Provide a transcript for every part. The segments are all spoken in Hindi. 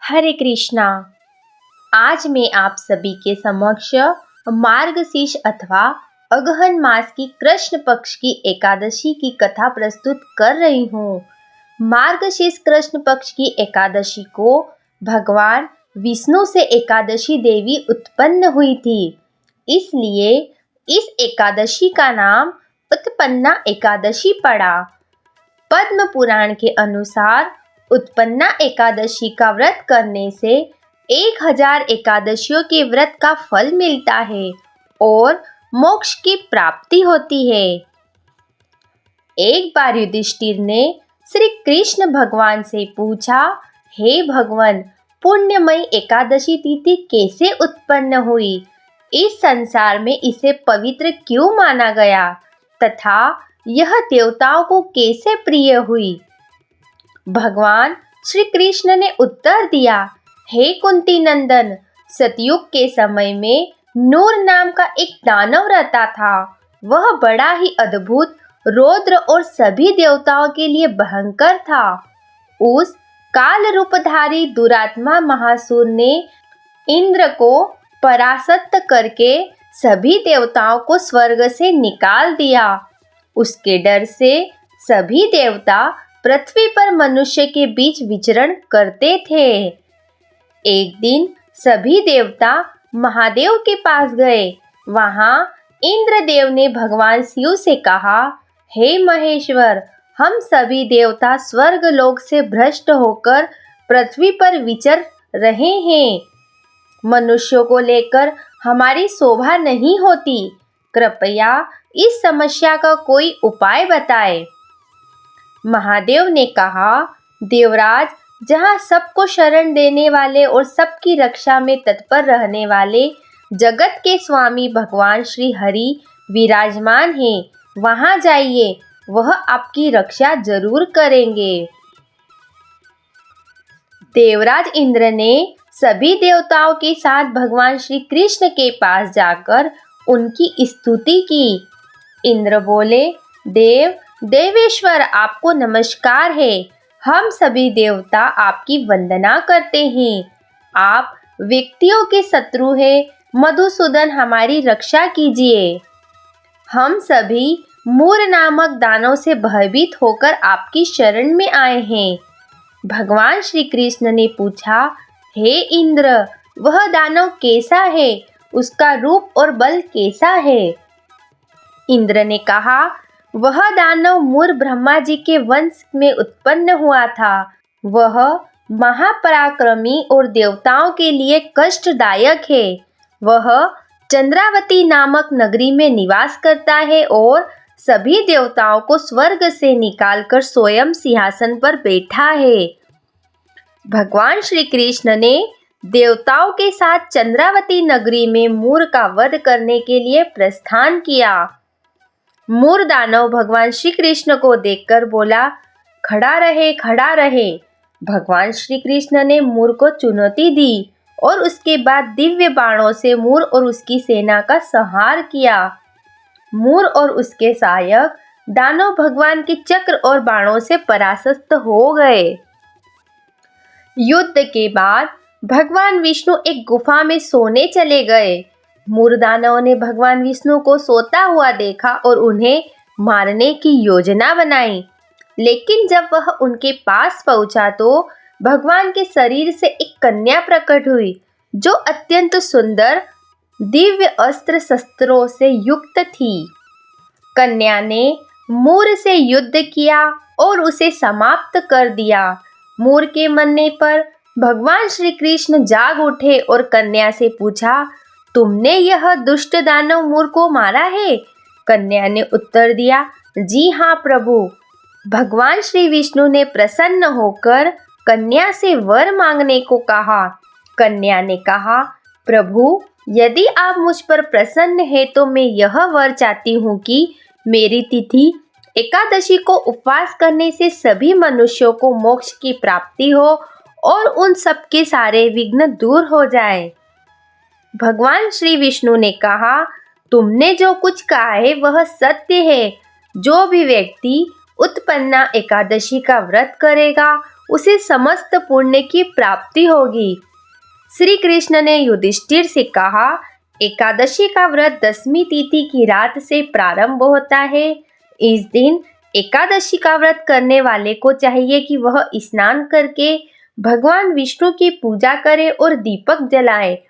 हरे कृष्णा। आज मैं आप सभी के समक्ष मार्गशीर्ष अथवा अगहन मास की कृष्ण पक्ष की एकादशी की कथा प्रस्तुत कर रही हूँ। मार्गशीर्ष कृष्ण पक्ष की एकादशी को भगवान विष्णु से एकादशी देवी उत्पन्न हुई थी, इसलिए इस एकादशी का नाम उत्पन्ना एकादशी पड़ा। पद्म पुराण के अनुसार उत्पन्ना एकादशी का व्रत करने से 1000 एकादशियों के व्रत का फल मिलता है और मोक्ष की प्राप्ति होती है। एक बार युधिष्ठिर ने श्री कृष्ण भगवान से पूछा, हे भगवान, पुण्यमयी एकादशी तिथि कैसे उत्पन्न हुई? इस संसार में इसे पवित्र क्यों माना गया तथा यह देवताओं को कैसे प्रिय हुई? भगवान श्री कृष्ण ने उत्तर दिया, हे कुंती नंदन, सतयुग के समय में नूर नाम का एक दानव रहता था। वह बड़ा ही अद्भुत, रौद्र और सभी देवताओं के लिए भयंकर था। उस काल रूपधारी दुरात्मा महासुर ने इंद्र को परास्त करके सभी देवताओं को स्वर्ग से निकाल दिया। उसके डर से सभी देवता पृथ्वी पर मनुष्य के बीच विचरण करते थे। एक दिन सभी देवता महादेव के पास गए। वहां इंद्रदेव ने भगवान शिव से कहा, हे महेश्वर, हम सभी देवता स्वर्ग लोक से भ्रष्ट होकर पृथ्वी पर विचर रहे हैं। मनुष्यों को लेकर हमारी शोभा नहीं होती। कृपया इस समस्या का कोई उपाय बताएं। महादेव ने कहा, देवराज, जहाँ सबको शरण देने वाले और सबकी रक्षा में तत्पर रहने वाले जगत के स्वामी भगवान श्री हरि विराजमान हैं, वहाँ जाइए, वह आपकी रक्षा जरूर करेंगे। देवराज इंद्र ने सभी देवताओं के साथ भगवान श्री कृष्ण के पास जाकर उनकी स्तुति की। इंद्र बोले, देवेश्वर, आपको नमस्कार है। हम सभी देवता आपकी वंदना करते हैं। आप व्यक्तियों के शत्रु हैं। मधुसूदन, हमारी रक्षा कीजिए। हम सभी मूर नामक दानव से भयभीत होकर आपकी शरण में आए हैं। भगवान श्री कृष्ण ने पूछा, हे इंद्र, वह दानव कैसा है? उसका रूप और बल कैसा है? इंद्र ने कहा, वह दानव मूर ब्रह्मा जी के वंश में उत्पन्न हुआ था। वह महापराक्रमी और देवताओं के लिए कष्टदायक है। वह चंद्रावती नामक नगरी में निवास करता है और सभी देवताओं को स्वर्ग से निकालकर स्वयं सिंहासन पर बैठा है। भगवान श्री कृष्ण ने देवताओं के साथ चंद्रावती नगरी में मूर का वध करने के लिए प्रस्थान किया। मूर दानव भगवान श्री कृष्ण को देखकर बोला, खड़ा रहे, खड़ा रहे। भगवान श्री कृष्ण ने मूर को चुनौती दी और उसके बाद दिव्य बाणों से मूर और उसकी सेना का संहार किया। मूर और उसके सहायक दानव भगवान के चक्र और बाणों से परास्त हो गए। युद्ध के बाद भगवान विष्णु एक गुफा में सोने चले गए। मूर दानव ने भगवान विष्णु को सोता हुआ देखा और उन्हें मारने की योजना बनाई। लेकिन जब वह उनके पास पहुंचा तो भगवान के शरीर से एक कन्या प्रकट हुई, जो अत्यंत सुंदर दिव्य अस्त्र शस्त्रों से युक्त थी। कन्या ने मूर से युद्ध किया और उसे समाप्त कर दिया। मूर के मरने पर भगवान श्री कृष्ण जाग उठे और कन्या से पूछा, तुमने यह दुष्ट दानव मूर को मारा है? कन्या ने उत्तर दिया, जी हाँ प्रभु। भगवान श्री विष्णु ने प्रसन्न होकर कन्या से वर मांगने को कहा। कन्या ने कहा, प्रभु, यदि आप मुझ पर प्रसन्न हैं तो मैं यह वर चाहती हूँ कि मेरी तिथि एकादशी को उपवास करने से सभी मनुष्यों को मोक्ष की प्राप्ति हो और उन सबके सारे विघ्न दूर हो जाए। भगवान श्री विष्णु ने कहा, तुमने जो कुछ कहा है वह सत्य है। जो भी व्यक्ति उत्पन्ना एकादशी का व्रत करेगा उसे समस्त पुण्य की प्राप्ति होगी। श्री कृष्ण ने युधिष्ठिर से कहा, एकादशी का व्रत 10वीं तिथि की रात से प्रारंभ होता है। इस दिन एकादशी का व्रत करने वाले को चाहिए कि वह स्नान करके भगवान विष्णु की पूजा करे और दीपक जलाए,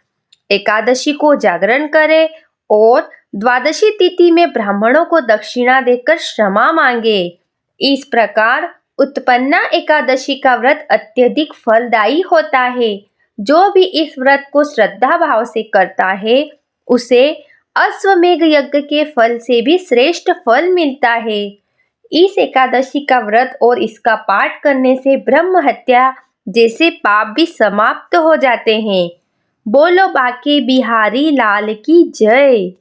एकादशी को जागरण करे और द्वादशी तिथि में ब्राह्मणों को दक्षिणा देकर क्षमा मांगे। इस प्रकार उत्पन्ना एकादशी का व्रत अत्यधिक फलदायी होता है। जो भी इस व्रत को श्रद्धा भाव से करता है उसे अश्वमेध यज्ञ के फल से भी श्रेष्ठ फल मिलता है। इस एकादशी का व्रत और इसका पाठ करने से ब्रह्म हत्या जैसे पाप भी समाप्त हो जाते हैं। बोलो बांके बिहारी लाल की जय।